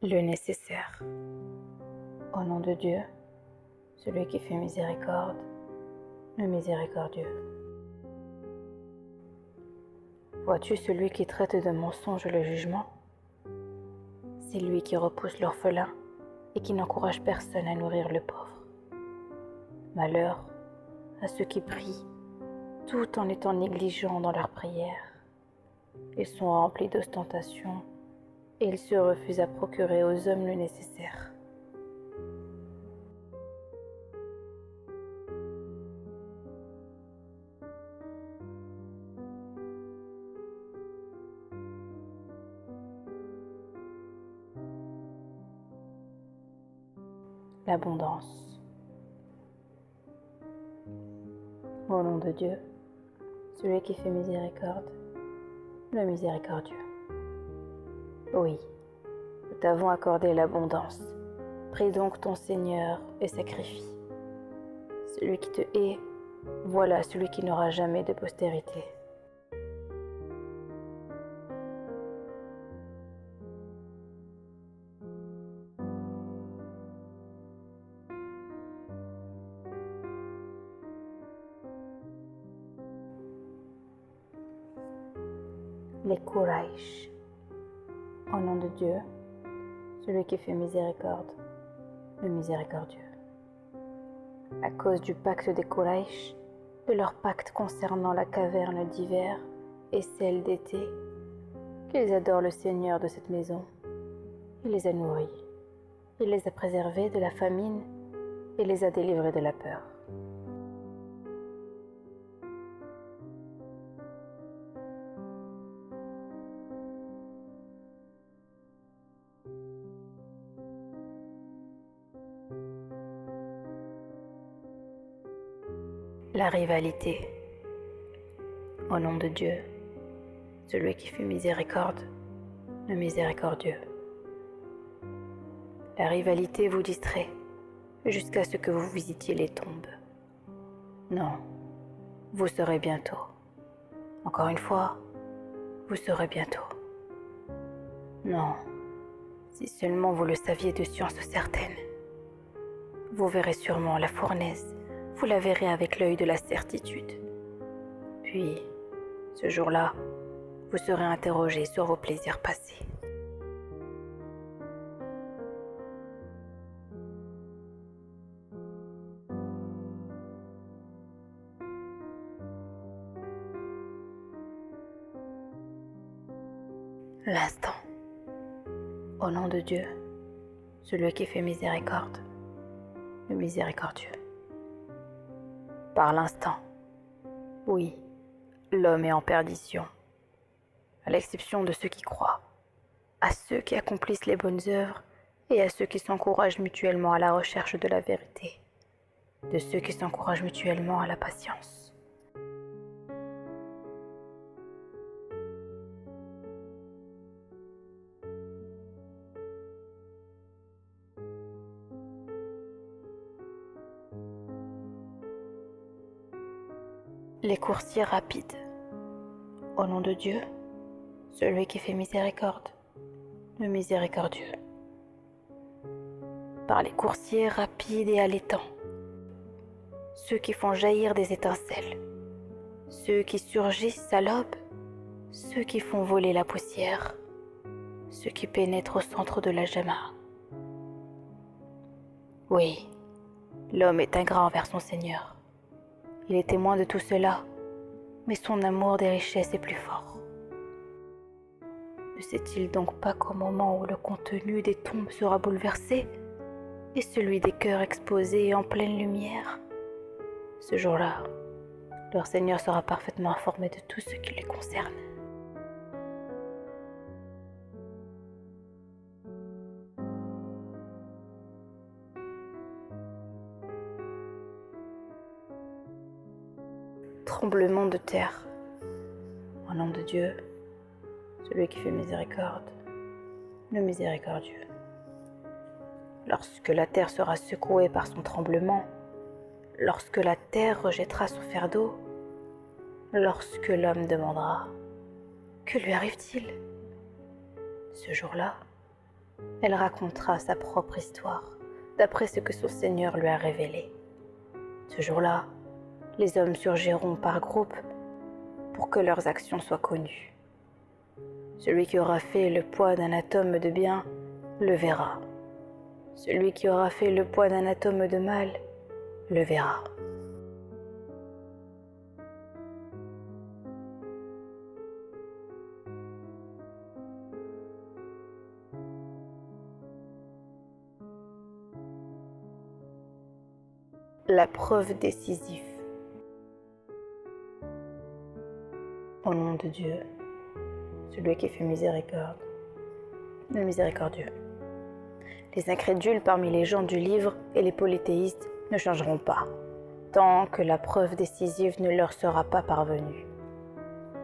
Le nécessaire. Au nom de Dieu, celui qui fait miséricorde, le miséricordieux. Vois-tu celui qui traite de mensonge le jugement? C'est lui qui repousse l'orphelin et qui n'encourage personne à nourrir le pauvre. Malheur à ceux qui prient, tout en étant négligents dans leurs prières. Ils sont remplis d'ostentation et ils se refusent à procurer aux hommes le nécessaire. L'abondance. Au nom de Dieu, celui qui fait miséricorde, le miséricordieux. Oui, nous t'avons accordé l'abondance. Prie donc ton Seigneur et sacrifie. Celui qui te hait, voilà celui qui n'aura jamais de postérité. Les Quraysh. Au nom de Dieu, celui qui fait miséricorde, le miséricordieux. À cause du pacte des Quraysh, de leur pacte concernant la caverne d'hiver et celle d'été, qu'ils adorent le Seigneur de cette maison. Il les a nourris, il les a préservés de la famine et les a délivrés de la peur. La rivalité. Au nom de Dieu, celui qui fait miséricorde, le miséricordieux. La rivalité vous distrait jusqu'à ce que vous visitiez les tombes. Non, vous saurez bientôt. Encore une fois, vous saurez bientôt. Non, si seulement vous le saviez de science certaine. Vous verrez sûrement la fournaise, vous la verrez avec l'œil de la certitude. Puis, ce jour-là, vous serez interrogé sur vos plaisirs passés. L'instant. Au nom de Dieu, celui qui fait miséricorde, le miséricordieux. Par l'instant, oui, l'homme est en perdition, à l'exception de ceux qui croient, à ceux qui accomplissent les bonnes œuvres et à ceux qui s'encouragent mutuellement à la recherche de la vérité, de ceux qui s'encouragent mutuellement à la patience. Les coursiers rapides. Au nom de Dieu, celui qui fait miséricorde, le miséricordieux. Par les coursiers rapides et allaitants, ceux qui font jaillir des étincelles, ceux qui surgissent à l'aube, ceux qui font voler la poussière, ceux qui pénètrent au centre de la Jama. Oui, l'homme est ingrat envers son Seigneur. Il est témoin de tout cela, mais son amour des richesses est plus fort. Ne sait-il donc pas qu'au moment où le contenu des tombes sera bouleversé et celui des cœurs exposés en pleine lumière, ce jour-là, leur Seigneur sera parfaitement informé de tout ce qui les concerne. Tremblement de terre. Au nom de Dieu, celui qui fait miséricorde, le miséricordieux. Lorsque la terre sera secouée par son tremblement, lorsque la terre rejettera son fardeau, lorsque l'homme demandera « Que lui arrive-t-il ?» Ce jour-là, Elle racontera sa propre histoire, d'après ce que son Seigneur lui a révélé. Ce jour-là, les hommes surgiront par groupes pour que leurs actions soient connues. Celui qui aura fait le poids d'un atome de bien le verra. Celui qui aura fait le poids d'un atome de mal le verra. La preuve décisive. Au nom de Dieu, celui qui fait miséricorde, le miséricordieux. Les incrédules parmi les gens du livre et les polythéistes ne changeront pas, tant que la preuve décisive ne leur sera pas parvenue.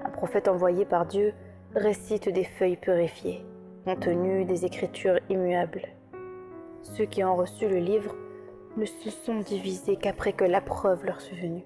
Un prophète envoyé par Dieu récite des feuilles purifiées, contenues des écritures immuables. Ceux qui ont reçu le livre ne se sont divisés qu'après que la preuve leur fut venue.